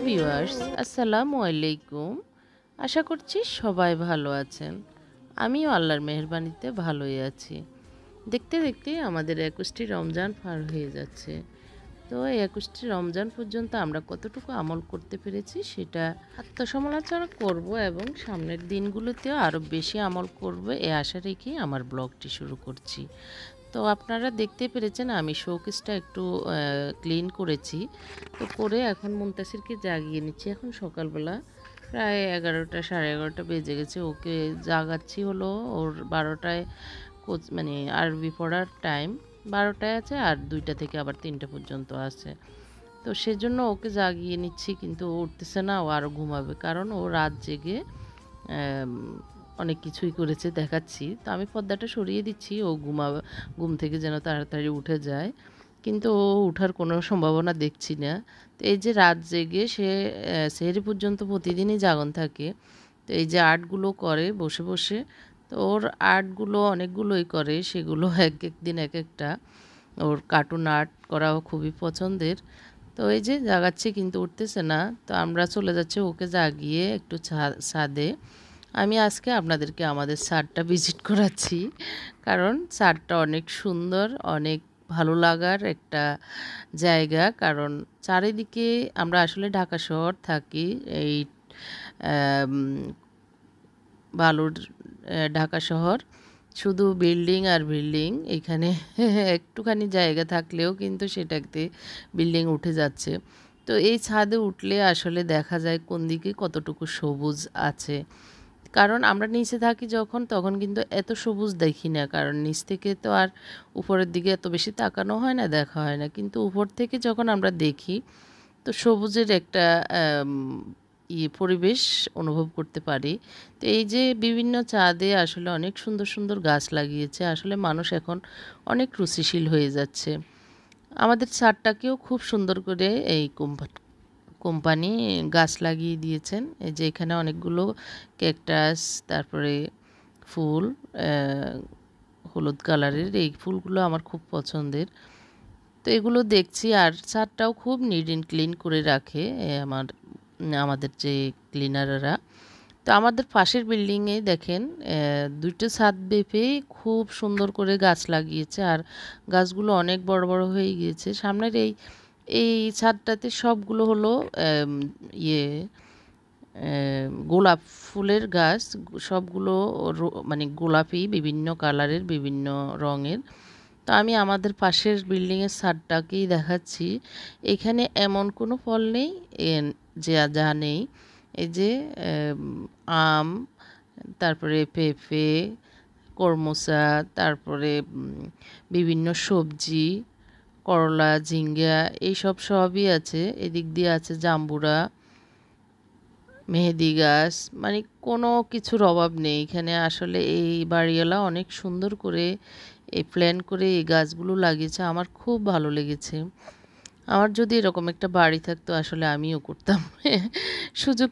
Viewers, আসসালামু আলাইকুম। আশা করছি সবাই ভালো আছেন। আমিও আল্লাহর মেহেরবানিতে ভালোই আছি। দেখতে দেখতে আমাদের ২১টি রমজান পার হয়ে যাচ্ছে। তো এই ২১টি রমজান পর্যন্ত আমরা কতটুকু আমল করতে পেরেছি সেটা আত্মসমালোচনা করব এবং সামনের দিনগুলোতেও আরও বেশি আমল করব এই আশা রেখেই আমার ব্লগটি শুরু করছি। তো আপনারা দেখতে পেরেছেন আমি শোকেসটা একটু ক্লিন করেছি। তো করে এখন মুনতাসিরকে জাগিয়ে নিচ্ছি। এখন সকালবেলা প্রায় ১১টা ১১:৩০ বেজে গেছে। ওকে জাগাচ্ছি হলো ওর ১২টায় মানে আরবি পড়ার টাইম ১২টায় আছে আর ২টা থেকে আবার ৩টা পর্যন্ত আছে। তো সেজন্য ওকে জাগিয়ে নিচ্ছি, কিন্তু ও উঠতেছে না, ও আরও ঘুমাবে। কারণ ও রাত জেগে অ্যাম অনেক কিছুই করেছে, দেখাচ্ছি। তো আমি পর্দাটা সরিয়ে দিচ্ছি, ও ঘুম থেকে যেন তাড়াতাড়ি উঠে যায়। কিন্তু ও উঠার কোনো সম্ভাবনা দেখছি না। তো এই যে রাত জেগে সে সেহরি পর্যন্ত প্রতিদিনই জাগন থাকে। তো এই যে আর্টগুলো করে বসে বসে, তো ওর আর্টগুলো অনেকগুলোই করে, সেগুলো একেক দিন একেকটা। ওর কার্টুন আর্ট করাও খুবই পছন্দের। তো এই যে জাগাচ্ছে কিন্তু উঠতেছে না। তো আমরা চলে যাচ্ছি ওকে জাগিয়ে একটু ছাদে। আমি আজকে আপনাদেরকে আমাদের ছাদটা ভিজিট করাচ্ছি, কারণ ছাদটা অনেক সুন্দর, অনেক ভালো লাগার একটা জায়গা। কারণ চারিদিকে আমরা আসলে ঢাকা শহর থাকি, এই আম, বালুর ঢাকা শহর, শুধু বিল্ডিং আর বিল্ডিং। এখানে একটুখানি জায়গা থাকলেও কিন্তু সেটাতে বিল্ডিং উঠে যাচ্ছে। তো এই ছাদে উঠলে আসলে দেখা যায় কোন দিকে কতটুকু সবুজ আছে। কারণ আমরা নিচে থাকি যখন, তখন কিন্তু এত সবুজ দেখি না, কারণ নিচ থেকে তো আর উপরের দিকে এত বেশি তাকানো হয় না, দেখা হয় না। কিন্তু উপর থেকে যখন আমরা দেখি, তো সবুজের একটা পরিবেশ অনুভব করতে পারি। তো এই যে বিভিন্ন ছাদে আসলে অনেক সুন্দর সুন্দর গাছ লাগিয়েছে। আসলে মানুষ এখন অনেক রুচিশীল হয়ে যাচ্ছে। আমাদের ছাদটাকেও খুব সুন্দর করে এই কোম্পানি গাছ লাগিয়ে দিয়েছেন। এই যে এখানে অনেকগুলো ক্যাকটাস, তারপরে ফুল, হলুদ কালারের এই ফুলগুলো আমার খুব পছন্দের। তো এগুলো দেখছি, আর ছাদটাও খুব নিট অ্যান্ড ক্লিন করে রাখে আমাদের যে ক্লিনাররা। তো আমাদের পাশের বিল্ডিংয়ে দেখেন ২টো ছাদ বেপে খুব সুন্দর করে গাছ লাগিয়েছে, আর গাছগুলো অনেক বড় বড় হয়ে গিয়েছে। সামনের এই এই ছাদটাতে সবগুলো হলো ইয়ে গোলাপ ফুলের গাছ। সবগুলো মানে গোলাপি, বিভিন্ন কালারের, বিভিন্ন রঙের। তো আমি আমাদের পাশের বিল্ডিংয়ের ছাদটাকেই দেখাচ্ছি। এখানে এমন কোনো ফল নেই যে যা নেই। এই যে আম, তারপরে পেঁপে, কর্মচা, তারপরে বিভিন্ন সবজি, করলা, ঝিঙ্গা, এইসব সবই আছে। এদিক দিয়ে আছে জাম্বুরা, মেহেদি গাছ, মানে কোনো কিছুর অভাব নেই এখানে। আসলে এই বাড়িওয়ালা অনেক সুন্দর করে এই প্ল্যান করে এই গাছগুলো লাগিয়েছে, আমার খুব ভালো লেগেছে। আমার যদি এরকম একটা বাড়ি থাকতো আসলে আমিও করতাম। সুযোগ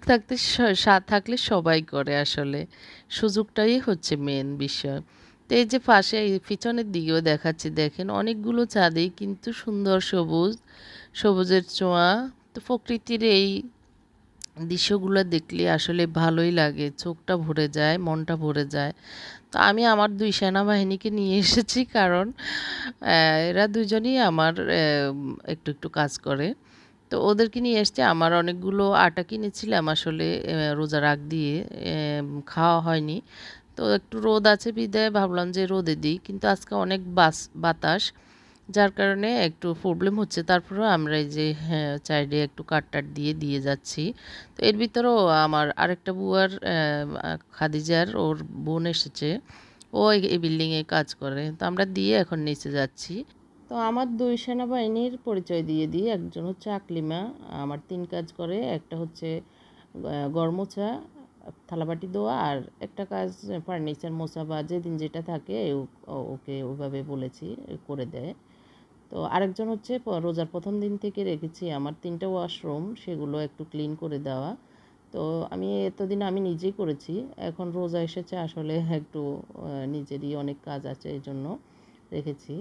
থাকলে সবাই করে আসলে। সুযোগটাই হচ্ছে মেন বিষয়। তো এই যে পাশে এই পিছনের দিকেও দেখাচ্ছি, দেখেন অনেকগুলো ছাদেই কিন্তু সুন্দর সবুজ, সবুজের ছোঁয়া। তো প্রকৃতির এই দৃশ্যগুলো দেখলে আসলে ভালোই লাগে, চোখটা ভরে যায়, মনটা ভরে যায়। তো আমি আমার ২ সেনাবাহিনীকে নিয়ে এসেছি, কারণ এরা দুজনই আমার একটু একটু কাজ করে। তো ওদেরকে নিয়ে এসছি। আমার অনেকগুলো আটা কিনেছিলাম আসলে রোজার আগ দিয়ে, খাওয়া হয়নি। তো একটু রোদ আছে বিদায় ভাবলাম যে রোদে দিই, কিন্তু আজকে অনেক বাতাস, যার কারণে একটু প্রবলেম হচ্ছে। তারপরেও আমরা এই যে হ্যাঁ চাইডে একটু কাট দিয়ে যাচ্ছি। তো এর ভিতরেও আমার আরেকটা বুয়ার খাদিজার ওর বোন এসেছে, ও এই বিল্ডিংয়ে কাজ করে। তো আমরা দিয়ে এখন নিচে যাচ্ছি। তো আমার ২ সেনাবাহিনীর পরিচয় দিয়ে দিই। একজন হচ্ছে আকলিমা, আমার ৩ কাজ করে। একটা হচ্ছে গড় মোছা, থালাবাটি ধোয়া, আর একটা কাজ ফার্নিচার মোছা বা যেদিন যেটা থাকে ওকে ওইভাবে বলেছি করে দেয়। তো আরেকজন হচ্ছে রোজার প্রথম দিন থেকে রেখেছি আমার ৩টা ওয়াশরুম, সেগুলো একটু ক্লিন করে দেওয়া। তো আমি এতদিন আমি নিজেই করেছি, এখন রোজা এসেছে আসলে একটু নিজেরই অনেক কাজ আছে, এই জন্য রেখেছি।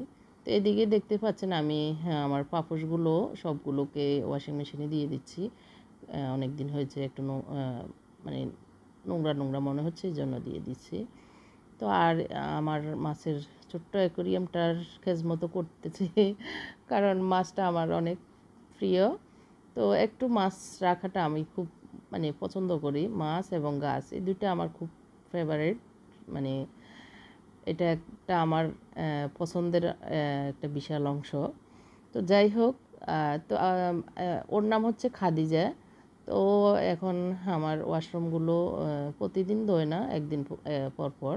তো এদিকে দেখতে পাচ্ছেন আমি, হ্যাঁ, আমার পাপোশগুলো সবগুলোকে ওয়াশিং মেশিনে দিয়ে দিচ্ছি। অনেক দিন হয়েছে, একটু মানে নোংরা নোংরা মনে হচ্ছে, এই জন্য দিয়ে দিচ্ছি। তো আর আমার মাছের ছোট্ট অ্যাকোরিয়ামটার খেজমতো করতেছে কারণ মাছটা আমার অনেক প্রিয়। তো একটু মাছ রাখাটা আমি খুব মানে পছন্দ করি। মাছ এবং গাছ এই দুইটা আমার খুব ফেভারিট। মানে এটা একটা আমার পছন্দের একটা বিশাল অংশ। তো যাই হোক, তো ওর নাম হচ্ছে খাদিজা। তো ও এখন আমার ওয়াশরুমগুলো প্রতিদিন ধোয় না, একদিন পর পর।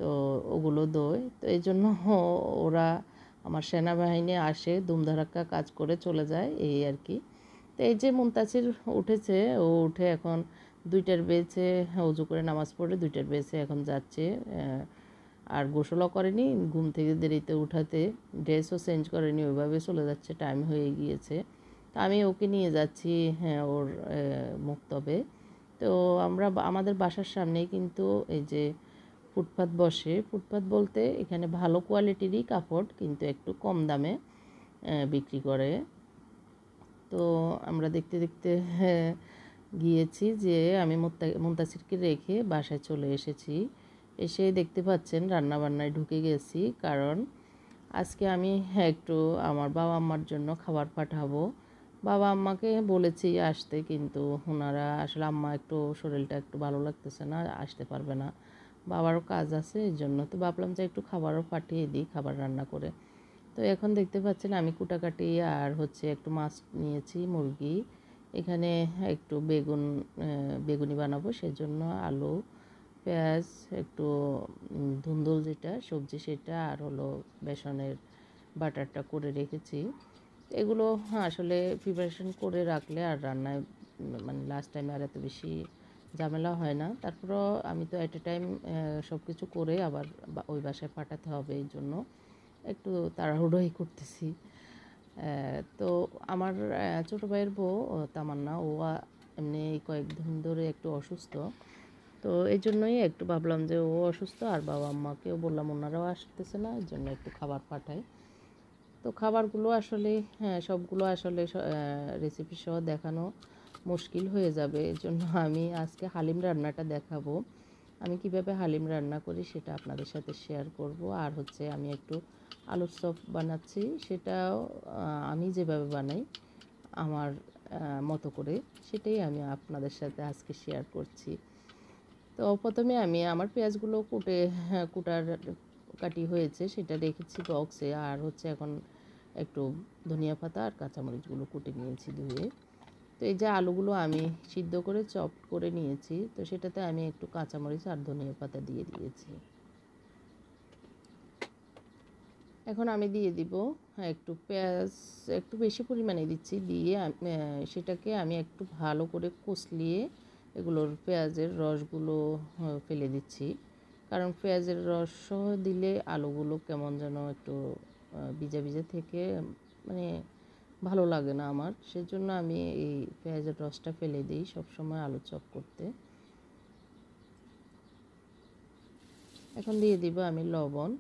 তো ওগুলো দোয়। তো এই জন্য ওরা, আমার সেনাবাহিনী আসে, ধুমধারাক্কা কাজ করে চলে যায়, এই আর কি। তো এই যে মুনতাসির উঠেছে, ও উঠে এখন 2টার বেজে উজু করে নামাজ পড়ে 2টার বেজে এখন যাচ্ছে। আর গোসলও করেনি, ঘুম থেকে দেরিতে উঠাতে, ড্রেসও চেঞ্জ করেনি, ওইভাবে চলে যাচ্ছে, টাইম হয়ে গিয়েছে। তো আমি ওকে নিয়ে যাচ্ছি, হ্যাঁ, ওর মুক্তবে। তো আমাদের বাসার সামনেই কিন্তু এই যে ফুটপাত বসে। ফুটপাত বলতে এখানে ভালো কোয়ালিটিরই কাপড়, কিন্তু একটু কম দামে বিক্রি করে। তো আমরা দেখতে দেখতে গিয়েছি, যে আমি মুনতাসিরকে রেখে বাসায় চলে এসেছি। এসে দেখতে পাচ্ছেন রান্নাবান্নায় ঢুকে গেছি, কারণ আজকে আমি একটু আমার বাবা আম্মার জন্য খাবার পাঠাবো। বাবা আম্মাকে বলেছি আসতে, কিন্তু ওনারা আসলে, আম্মা একটু শরীরটা একটু ভালো লাগতেছে না, আসতে পারবে না, বাবারও কাজ আছে, এই জন্য। তো ভাবলাম যে একটু খাবারও পাঠিয়ে দিই, খাবার রান্না করে। তো এখন দেখতে পাচ্ছেন আমি কুটাকাটি আর হচ্ছে একটু মাছ নিয়েছি, মুরগি। এখানে একটু বেগুনি বানাবো, সেজন্য আলু, পেঁয়াজ, একটু ধুন্দুল যেটা সবজি সেটা, আর হলো বেসনের বাটারটা করে রেখেছি। এগুলো আসলে প্রিপারেশন করে রাখলে আর রান্নায় মানে লাস্ট টাইমে আর এত বেশি ঝামেলা হয় না। তারপরেও আমি তো এট এ টাইম সব কিছু করে আবার ওই বাসায় পাঠাতে হবে, এই জন্য একটু তাড়াহুড়োই করতেছি। তো আমার ছোটো ভাইয়ের বউ তামান্না, ও এমনি কয়েকদিন ধরে একটু অসুস্থ। তো এই জন্যই একটু ভাবলাম যে ও অসুস্থ, আর বাবা আম্মাকেও বললাম, ওনারাও আসতেছে না, এই জন্য একটু খাবার পাঠাই। তো খাবারগুলো আসলে, হ্যাঁ, সবগুলো আসলে রেসিপি সহ দেখানো মুশকিল হয়ে যাবে, এই জন্য আমি আজকে হালিম রান্নাটা দেখাবো। আমি কিভাবে হালিম রান্না করি সেটা আপনাদের সাথে শেয়ার করব। আর হচ্ছে আমি একটু আলুর চপ বানাচ্ছি, সেটাও আমি যেভাবে বানাই আমার মতো করে, সেটাই আমি আপনাদের সাথে আজকে শেয়ার করছি। তো প্রথমে আমি আমার পেঁয়াজগুলো কুটার কাটি হয়েছে, সেটা রেখেছি বক্সে। আর হচ্ছে এখন একটু ধনিয়া পাতা আর কাঁচামরিচগুলো কুটে নিয়েছি ধুয়ে। তো এই যে আলুগুলো আমি সিদ্ধ করে চপ করে নিয়েছি, তো সেটাতে আমি একটু কাঁচামরিচ আর ধনিয়া পাতা দিয়ে দিয়েছি। এখন আমি দিয়ে দিব একটু পেঁয়াজ, একটু বেশি পরিমাণে দিচ্ছি, দিয়ে সেটাকে আমি একটু ভালো করে কষলিয়ে এগুলোর পেঁয়াজের রসগুলো ফেলে দিচ্ছি। কারণ পেঁয়াজের রস সহ দিলে আলুগুলো কেমন যেন একটু ভিজা ভিজা থেকে, মানে ভালো লাগে না আমার, সেজন্য আমি এই পেঁয়াজের রসটা ফেলে দিই সবসময় আলু চপ করতে। এখন দিয়ে দিব আমি লবণ,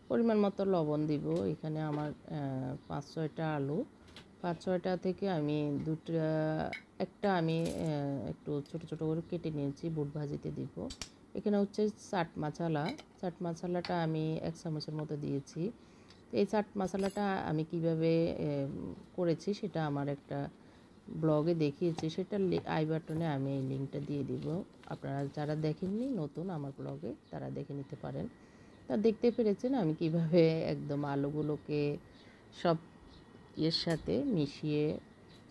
পরিমাণ মতো লবণ দিব। এখানে আমার 5-6টা আলু, 5-6টা থেকে আমি একটা আমি একটু ছোট ছোট করে কেটে নিয়েছি, বুট ভাজিতে দিব। এখানে হচ্ছে চাট মশলা, চাট মশলাটা আমি 1 চামচের মতো দিয়েছি। তো এই চাট মশলাটা আমি কিভাবে করেছি সেটা আমার একটা ব্লগে দেখিয়েছি, সেটা আই বাটনে আমি এই লিঙ্কটা দিয়ে দিব। আপনারা যারা দেখেননি নতুন আমার ব্লগে, তারা দেখে নিতে পারেন। তা দেখতে পেরেছেন আমি কিভাবে একদম আলুগুলোকে সব এর সাথে মিশিয়ে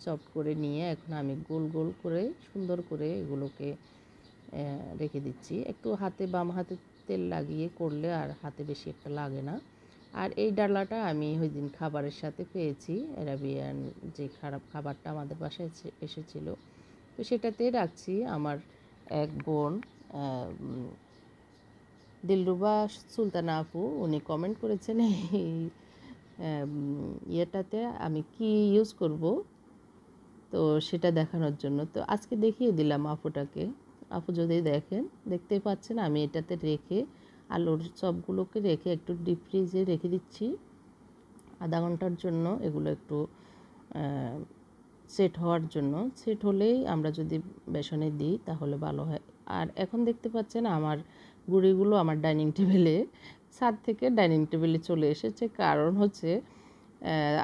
চপ করে নিয়ে এখন আমি গোল গোল করে সুন্দর করে এগুলোকে রেখে দিচ্ছি। একটু হাতে, বাম হাতে তেল লাগিয়ে করলে আর হাতে বেশি একটা লাগে না। আর এই ডালাটা আমি ওই দিন খাবারের সাথে পেয়েছি, অ্যারাবিয়ান যে খাবারটা আমাদের বাসায় এসেছিলো, তো সেটাতে রাখছি। আমার এক বোন দিলরুবা সুলতানা আপু, উনি কমেন্ট করেছেন এই ইয়েটাতে আমি কি ইউজ করব, তো সেটা দেখানোর জন্য। তো আজকে দেখিয়ে দিলাম আপুটাকে। আপু যদি দেখেন, দেখতেই পাচ্ছেন আমি এটাতে রেখে আলুর চপগুলোকে রেখে একটু ডিপ ফ্রিজে রেখে দিচ্ছি। আধা ঘন্টার জন্য এগুলো একটু সেট হওয়ার জন্য, সেট হলেই আমরা যদি বেসনে দিই তাহলে ভালো হয়। আর এখন দেখতে পাচ্ছেন আমার গুঁড়িগুলো আমার ডাইনিং টেবিলে, ছাদ থেকে ডাইনিং টেবিলে চলে এসেছে। কারণ হচ্ছে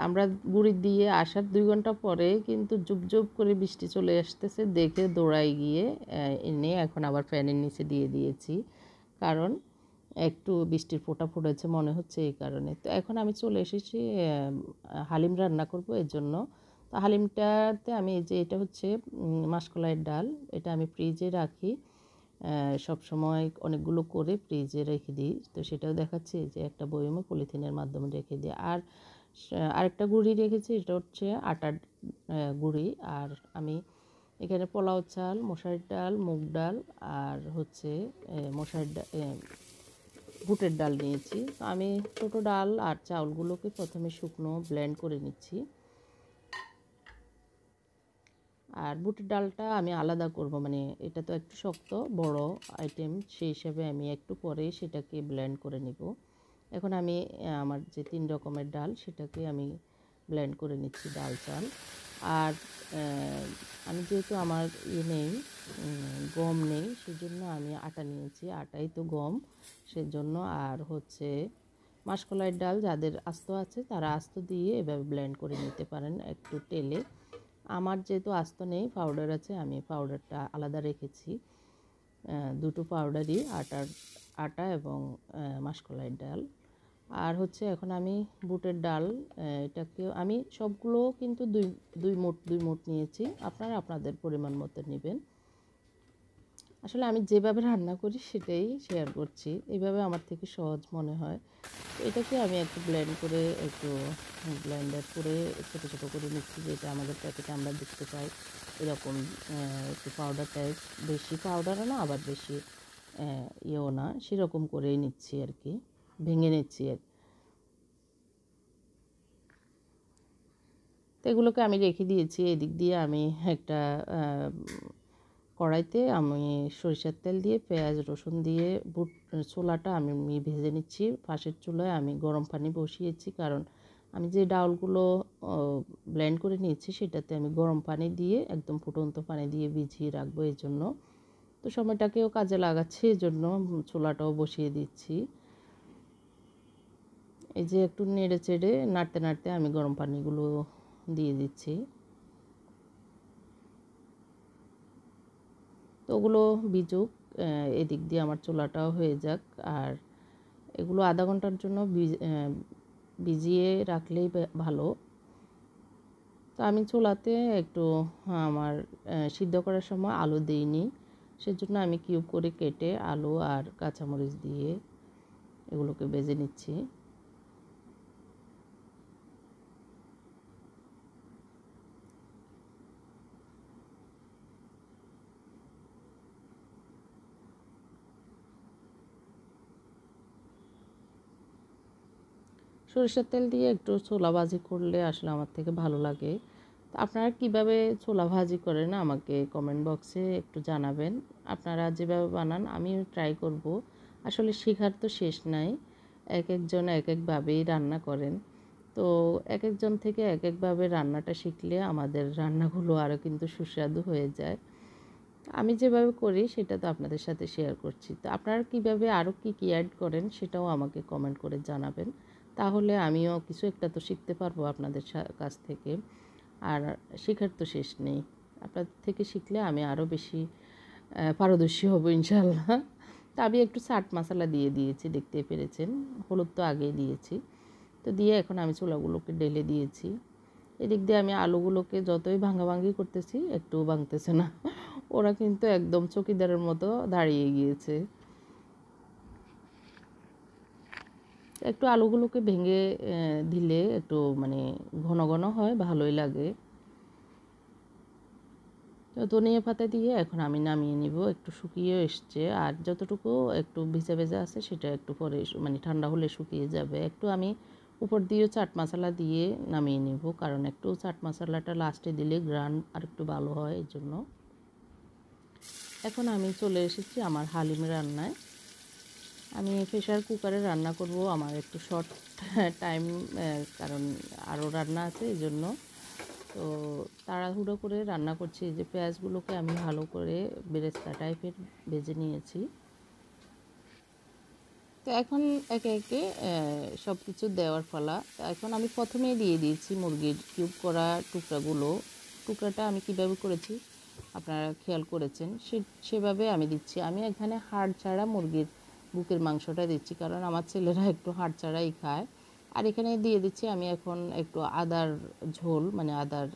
আমরা গুঁড়ি দিয়ে আসার 2 ঘন্টা পরে কিন্তু জুব জুব করে বৃষ্টি চলে আসতেছে, দেখে দৌড়াই গিয়ে এনে এখন আবার ফ্যানের নিচে দিয়ে দিয়েছি। কারণ একটু বৃষ্টির ফোঁটা পড়েছে মনে হচ্ছে, এই কারণে। তো এখন আমি চলে এসেছি হালিম রান্না করব এর জন্য। তো হালিমটাতে আমি এই যে এটা হচ্ছে মাসকলাইয়ের ডাল, এটা আমি ফ্রিজে রাখি সব সময়, অনেকগুলো করে ফ্রিজে রেখে দিই। তো সেটাও দেখাচ্ছি যে একটা বয়মে পলিথিনের মাধ্যমে রেখে দিই। আর আরেকটা গুঁড়ি রেখেছি, এটা হচ্ছে আটার গুঁড়ি। আর আমি এখানে পোলাও চাল, মশারির ডাল, মুগ ডাল আর হচ্ছে মশারির ডাল, বুটের ডাল নিয়েছি। আমি ছোটো ডাল আর চাউলগুলোকে প্রথমে শুকনো ব্লেন্ড করে নিচ্ছি। আর বুটের ডালটা আমি আলাদা করব, মানে এটা তো একটু শক্ত বড় আইটেম, সেই হিসাবে আমি একটু পরে সেটাকে ব্লেন্ড করে নিব। এখন আমি আমার যে 3 রকমের ডাল সেটাকে আমি ব্লেন্ড করে নিচ্ছি, ডাল চাল। আর আমি যেহেতু আমার নেই, গম নেই, সেজন্য আমি আটা নিয়েছি, আটাই তো গম সেজন্য। আর হচ্ছে মাসকলাইয়ের ডাল যাদের আস্ত আছে তারা আস্ত দিয়ে এভাবে ব্লেন্ড করে নিতে পারেন একটু তেলে। আমার যেহেতু আস্ত নেই, পাউডার আছে, আমি পাউডারটা আলাদা রেখেছি। দুটো পাউডারই, আটা এবং মাসকলাইয়ের ডাল। আর হচ্ছে এখন আমি বুটের ডাল, এটাকে আমি সবগুলো কিন্তু দুই মুঠ নিয়েছি, আপনারা আপনাদের পরিমাণ মতো নেবেন। আসলে আমি যেভাবে রান্না করি সেটাই শেয়ার করছি, এইভাবে আমার থেকে সহজ মনে হয়। এটাকে আমি একটু ব্লেন্ড করে, একটু ব্লেন্ডার করে ছোটো ছোটো করে নিচ্ছি, যেটা আমাদের প্যাকেটে আমরা দেখতে পাই এরকম একটু পাউডার টাইপ, বেশি পাউডারও না আবার বেশি ইয়েও না, সেরকম করেই নিচ্ছি আর কি, ভেঙে নিচ্ছি আর। তো এগুলোকে আমি রেখে দিয়েছি। এদিক দিয়ে আমি একটা কড়াইতে আমি সরিষার তেল দিয়ে পেঁয়াজ রসুন দিয়ে বুট ছোলাটা আমি ভেজে নিচ্ছি। পাশের চুলায় আমি গরম পানি বসিয়েছি, কারণ আমি যে ডাউলগুলো ব্লেন্ড করে নিয়েছি সেটাতে আমি গরম পানি দিয়ে, একদম ফুটন্ত পানি দিয়ে ভিজিয়ে রাখবো এই জন্য। তো সময়টাকেও কাজে লাগাচ্ছি, এই জন্য ছোলাটাও বসিয়ে দিচ্ছি। এই যে একটু নেড়ে চেড়ে নাড়তে নাড়তে আমি গরম পানিগুলো দিয়ে দিচ্ছি। তো ওগুলো ভিজুক, এদিক দিয়ে আমার চুলাটাও হয়ে যাক। আর এগুলো আধা ঘন্টার জন্য ভিজিয়ে রাখলেই ভালো। তো আমি চুলাতে একটু আমার সিদ্ধ করার সময় আলু দিইনি, সেজন্য আমি কিউব করে কেটে আলু আর কাঁচামরিচ দিয়ে এগুলোকে ভেজে নিচ্ছি। সরিষার তেল দিয়ে একটু ছোলা ভাজি করলে আসলে আমার থেকে ভালো লাগে। তো আপনারা কীভাবে ছোলা ভাজি করেন আমাকে কমেন্ট বক্সে একটু জানাবেন। আপনারা যেভাবে বানান আমিও ট্রাই করব। আসলে শেখার তো শেষ নাই, এক একজন এক একভাবেই রান্না করেন। তো এক একজন থেকে এক একভাবে রান্নাটা শিখলে আমাদের রান্নাগুলো আরও কিন্তু সুস্বাদু হয়ে যায়। আমি যেভাবে করি সেটা তো আপনাদের সাথে শেয়ার করছি। তো আপনারা কীভাবে আরও কী কী অ্যাড করেন সেটাও আমাকে কমেন্ট করে জানাবেন, তাহলে আমিও কিছু একটা তো শিখতে পারবো আপনাদের কাছ থেকে। আর শেখার তো শেষ নেই, আপনাদের থেকে শিখলে আমি আরও বেশি পারদর্শী হব ইনশাল্লাহ। তো আমি একটু চাট মশলা দিয়ে দিয়েছি, দেখতে পেরেছেন, হলুদ তো আগেই দিয়েছি। তো দিয়ে এখন আমি ছোলাগুলোকে ঢেলে দিয়েছি। এদিক দিয়ে আমি আলুগুলোকে যতই ভাঙাভাঙি করতেছি একটু ভাঙতেছে না, ওরা কিন্তু একদম চকিদারের মতো দাঁড়িয়ে গিয়েছে। একটু আলুগুলোকে ভেঙে দিলে একটু মানে ঘন ঘন হয়, ভালোই লাগে। তো ধনিয়া পাতা দিয়ে এখন আমি নামিয়ে নিব, একটু শুকিয়ে এসছে। আর যতটুকু একটু ভেজা ভেজা আছে সেটা একটু পরে মানে ঠান্ডা হলে শুকিয়ে যাবে। একটু আমি উপর দিয়েও চাট মশলা দিয়ে নামিয়ে নিব, কারণ একটু চাট মশলাটা লাস্টে দিলে গ্রান আর একটু ভালো হয় এই জন্য। এখন আমি চলে এসেছি আমার হালিম রান্নায়। আমি প্রেশার কুকারে রান্না করব, আমার একটু শর্ট টাইম, কারণ আরও রান্না আছে এই জন্য। তো তাড়াহুড়ো করে রান্না করছি। এই যে পেঁয়াজগুলোকে আমি ভালো করে বেরেস্তা টাইপের ভেজে নিয়েছি। তো এখন একে একে সব কিছু দেওয়ার পালা। এখন আমি প্রথমেই দিয়ে দিয়েছি মুরগির কিউব করা টুকরাটা আমি কিভাবে করেছি আপনারা খেয়াল করেছেন, সেভাবে আমি দিচ্ছি। আমি এখানে হাড় ছাড়া মুরগির বুকের মাংসটা দিচ্ছি, কারণ আমার ছেলেরা একটু হাড় ছাড়াই খায়। আর এখানে দিয়ে দিচ্ছি আমি এখন একটু আদার ঝোল, মানে আদার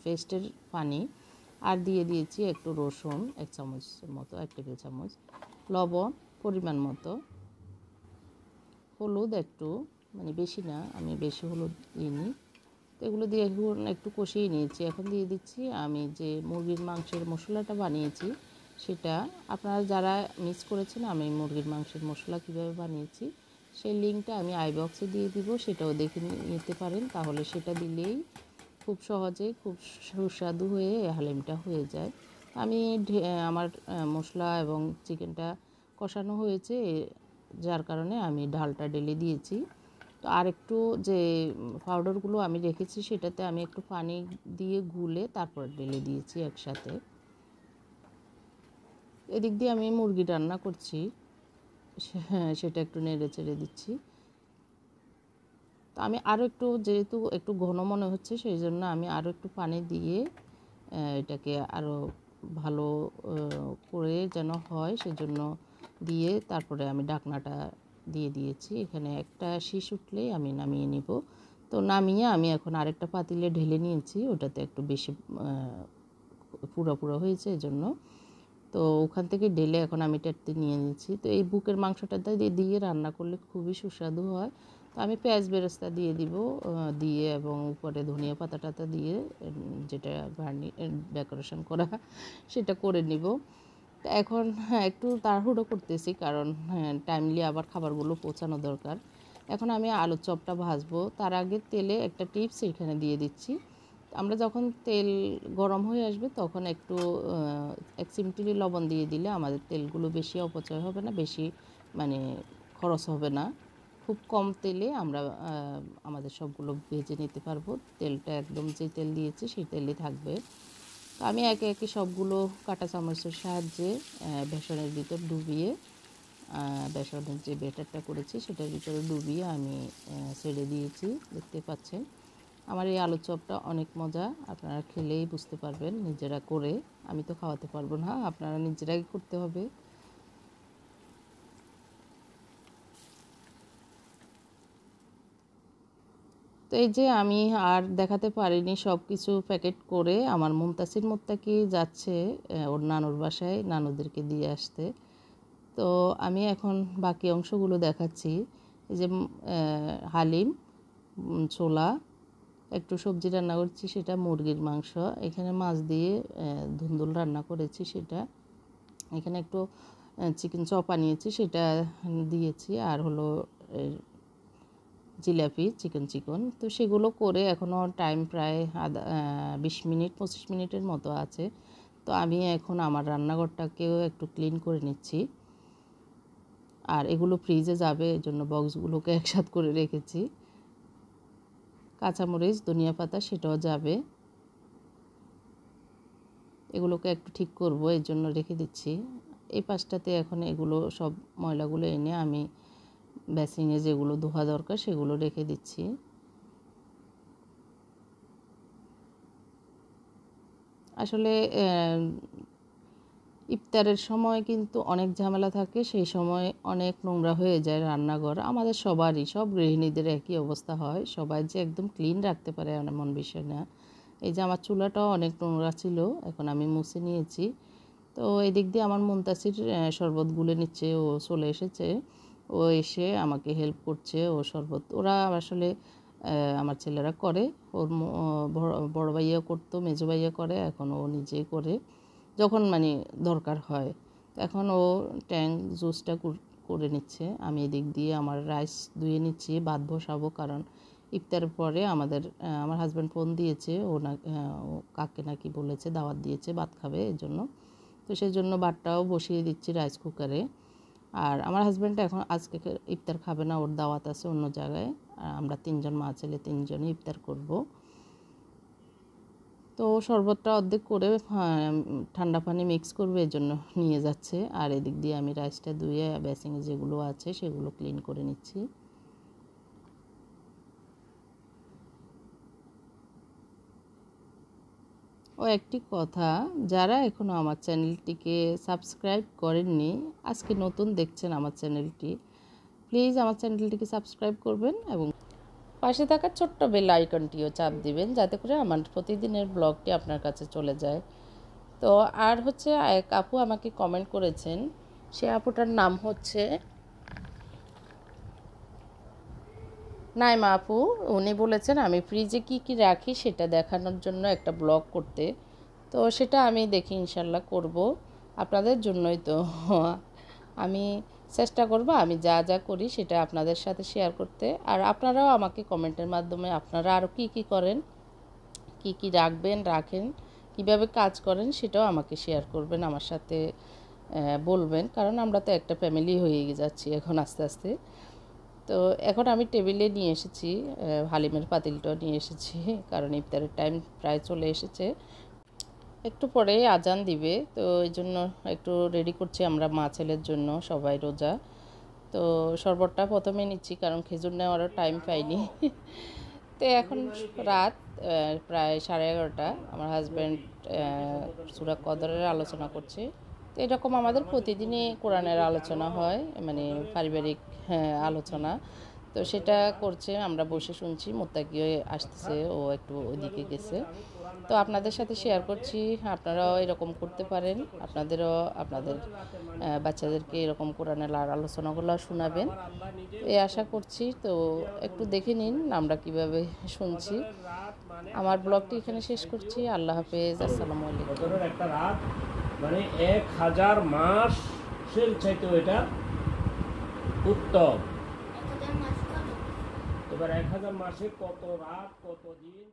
পেস্টের পানি। আর দিয়ে দিয়েছি একটু রসুন, 1 চামচের মতো, 1 টেবিল চামচ, লবণ পরিমাণ মতো, হলুদ একটু, মানে বেশি না, আমি বেশি হলুদ দিইনি। তো এগুলো দিয়ে এখন একটু কষিয়ে নিয়েছি। এখন দিয়ে দিচ্ছি আমি যে মুরগির মাংসের মশলাটা বানিয়েছি সেটা। আপনারা যারা মিস করেছেন আমি মুরগির মাংসের মশলা কীভাবে বানিয়েছি সেই লিঙ্কটা আমি আই বক্সে দিয়ে দিব, সেটাও দেখে নিতে পারেন। তাহলে সেটা দিলেই খুব সহজে খুব সুস্বাদু হয়ে হালিমটা হয়ে যায়। আমি আমার মশলা এবং চিকেনটা কষানো হয়েছে, যার কারণে আমি ডালটা ঢেলে দিয়েছি। তো আর একটু যে পাউডারগুলো আমি রেখেছি সেটাতে আমি একটু পানি দিয়ে গুলে তারপর ঢেলে দিয়েছি একসাথে। এদিক দিয়ে আমি মুরগি রান্না করছি, হ্যাঁ সেটা একটু নেড়ে চেড়ে দিচ্ছি। তো আমি আরও একটু, যেহেতু একটু ঘন মনে হচ্ছে সেই জন্য আমি আরও একটু পানি দিয়ে এটাকে আরও ভালো করে যেন হয় সেজন্য দিয়ে তারপরে আমি ঢাকনাটা দিয়ে দিয়েছি। এখানে একটা শীষ উঠলেই আমি নামিয়ে নিব। তো নামিয়ে আমি এখন আরেকটা পাতিলে ঢেলে নিয়েছি, ওটাতে একটু বেশি পুরো হয়েছে এজন্য। তো ওখান থেকে ঢেলে এখন আমি টেটতে নিয়ে নিচ্ছি। তো এই বুকের মাংসটা দিয়ে রান্না করলে খুবই সুস্বাদু হয়। তো আমি পেঁয়াজ বেরেস্তা দিয়ে দিব, দিয়ে এবং উপরে ধনিয়া পাতা টাতা দিয়ে যেটা ডেকোরেশন করা সেটা করে নিব। তো এখন হ্যাঁ একটু তাড়াহুড়ো করতেছি, কারণ হ্যাঁ টাইমলি আবার খাবারগুলো পৌঁছানো দরকার। এখন আমি আলুর চপটা ভাজবো, তার আগে তেলে একটা টিপস এখানে দিয়ে দিচ্ছি। আমরা যখন তেল গরম হয়ে আসবে তখন একটু 1 চিমটি লবণ দিয়ে দিলে আমাদের তেলগুলো বেশি অপচয় হবে না, বেশি মানে খরচ হবে না। খুব কম তেলে আমরা আমাদের সবগুলো ভেজে নিতে পারবো। তেলটা একদম যে তেল দিয়েছি সেই তেলই থাকবে। তো আমি একে একে সবগুলো কাঁটা চামচের সাহায্যে বেসনের ভিতর ডুবিয়ে, বেসনের যে ব্যাটারটা করেছি সেটার ভিতরে ডুবিয়ে আমি ছেড়ে দিয়েছি। দেখতে পাচ্ছেন আমার এই আলুর চপটা অনেক মজা, আপনারা খেলেই বুঝতে পারবেন নিজেরা করে। আমি তো খাওয়াতে পারবো না, আপনারা নিজেরাই করতে হবে। তো এই যে আমি আর দেখাতে পারিনি, সব কিছু প্যাকেট করে আমার মুমতাসির মুত্তাকি যাচ্ছে ওর নানুর বাসায় নানুদেরকে দিয়ে আসতে। তো আমি এখন বাকি অংশগুলো দেখাচ্ছি। এই যে হালিম, ছোলা, একটু সবজি রান্না করছি, সেটা মুরগির মাংস, এখানে মাছ দিয়ে ধুন্দুল রান্না করেছি সেটা, এখানে একটু চিকেন চপ আনিয়েছি সেটা দিয়েছি, আর হলো জিলাপি চিকন। তো সেগুলো করে এখনও টাইম প্রায় 20 মিনিট 25 মিনিটের মতো আছে। তো আমি এখন আমার রান্নাঘরটাকেও একটু ক্লিন করে নিচ্ছি। আর এগুলো ফ্রিজে যাবে, এই জন্য বক্সগুলোকে একসাথ করে রেখেছি। কাঁচামরিচ, ধনিয়া পাতা সেটাও যাবে, এগুলোকে একটু ঠিক করব এই জন্য রেখে দিচ্ছি। এই পাশটাতে এখন এগুলো সব ময়লাগুলো এনে আমি বেসিনে যেগুলো ধোয়া দরকার সেগুলো রেখে দিচ্ছি। আসলে ইফতারের সময় কিন্তু অনেক ঝামেলা থাকে, সেই সময় অনেক নোংরা হয়ে যায় রান্নাঘর। আমাদের সবারই, সব গৃহিণীদের একই অবস্থা হয়, সবাই যে একদম ক্লিন রাখতে পারে এমন বিষয় না। এই যে আমার চুলাটাও অনেক নোংরা ছিল, এখন আমি মুছে নিয়েছি। তো এদিক দিয়ে আমার মুনতাসির শরবত গুলে নিচ্ছে, ও চলে এসেছে, ও এসে আমাকে হেল্প করছে। ও শরবত ওরা আসলে আমার ছেলেরা করে, ওর বড় ভাইয়া করতো, মেজো ভাইয়া করে, এখন ও নিজেই করে যখন মানে দরকার হয়। এখন ও ট্যাং জুসটা করে নিচ্ছে, আমি এদিক দিয়ে আমার রাইস ধুয়ে নিচ্ছি, ভাত বসাবো। কারণ ইফতারের পরে আমার হাজব্যান্ড ফোন দিয়েছে, ও কাকে নাকি বলেছে দাওয়াত দিয়েছে ভাত খাবে এর জন্য। তো সেই জন্য ভাতটাও বসিয়ে দিচ্ছি রাইস কুকারে। আর আমার হাজব্যান্ড এখন আজকে ইফতার খাবে না, ওর দাওয়াত আছে অন্য জায়গায়। আর আমরা 3 জন মা ছেলে 3 জনই ইফতার করব। তো শরবতটা অর্ধেক করে ঠান্ডা পানি মিক্স করবে, এই জন্য নিয়ে যাচ্ছে। আর এদিক দিয়ে আমি রাইসটা ধুয়ে বেসিনে যেগুলো আছে সেগুলো ক্লিন করে নিচ্ছি। ও একটি কথা, যারা এখনও আমার চ্যানেলটিকে সাবস্ক্রাইব করেননি, আজকে নতুন দেখছেন আমার চ্যানেলটি, প্লিজ আমার চ্যানেলটিকে সাবস্ক্রাইব করবেন এবং পাশে থাকা ছোট্ট বেল আইকনটিও চাপ দিবেন, যাতে করে আমার প্রতিদিনের ব্লগটি আপনার কাছে চলে যায়। তো আর হচ্ছে এক আপু আমাকে কমেন্ট করেছেন, সে আপুটার নাম হচ্ছে নাইমা আপু। উনি বলেছেন আমি ফ্রিজে কি কি রাখি সেটা দেখানোর জন্য একটা ব্লগ করতে। তো সেটা আমি দেখি ইনশাল্লাহ করব, আপনাদের জন্যই তো। আমি চেষ্টা করব আমি যা যা করি সেটা আপনাদের সাথে শেয়ার করতে। আর আপনারাও আমাকে কমেন্টের মাধ্যমে আপনারা আরও কী কী করেন, কি কি রাখেন, কিভাবে কাজ করেন সেটাও আমাকে শেয়ার করবেন, আমার সাথে বলবেন। কারণ আমরা তো একটা ফ্যামিলি হয়ে যাচ্ছি এখন আস্তে আস্তে। তো এখন আমি টেবিলে নিয়ে এসেছি হালিমের পাতিলটাও নিয়ে এসেছি, কারণ ইফতারের টাইম প্রায় চলে এসেছে, একটু পরে আজান দিবে। তো এই জন্য একটু রেডি করছি আমরা মা ছেলের জন্য, সবাই রোজা। তো শরবতটা প্রথমে নিচ্ছি, কারণ খেজুর নেওয়ারও টাইম পাইনি। তো এখন রাত প্রায় 11:30। আমার হাজব্যান্ড সূরা কদরের আলোচনা করছে। তো এরকম আমাদের প্রতিদিনই কোরআনের আলোচনা হয়, পারিবারিক আলোচনা। তো সেটা করছে, আমরা বসে শুনছি। মোত্তাকিও আসতেছে, ও একটু ওইদিকে গেছে। তো আপনাদের সাথে শেয়ার করছি, আপনারাও এরকম করতে পারেন, আপনাদেরও আপনাদের বাচ্চাদেরকে এরকম কোরআনের আলোচনাগুলো শোনাবেন, এই আশা করছি। তো একটু দেখে নিন আমরা কিভাবে শুনছি। আমার ব্লগটি এখানে শেষ করছি। আল্লাহ হাফেজ, আসসালামু আলাইকুম। একটা রাত 1000 মাসের চাইতেও এটা উত্তম। এবার 1000 মাসে কত রাত কত দিন।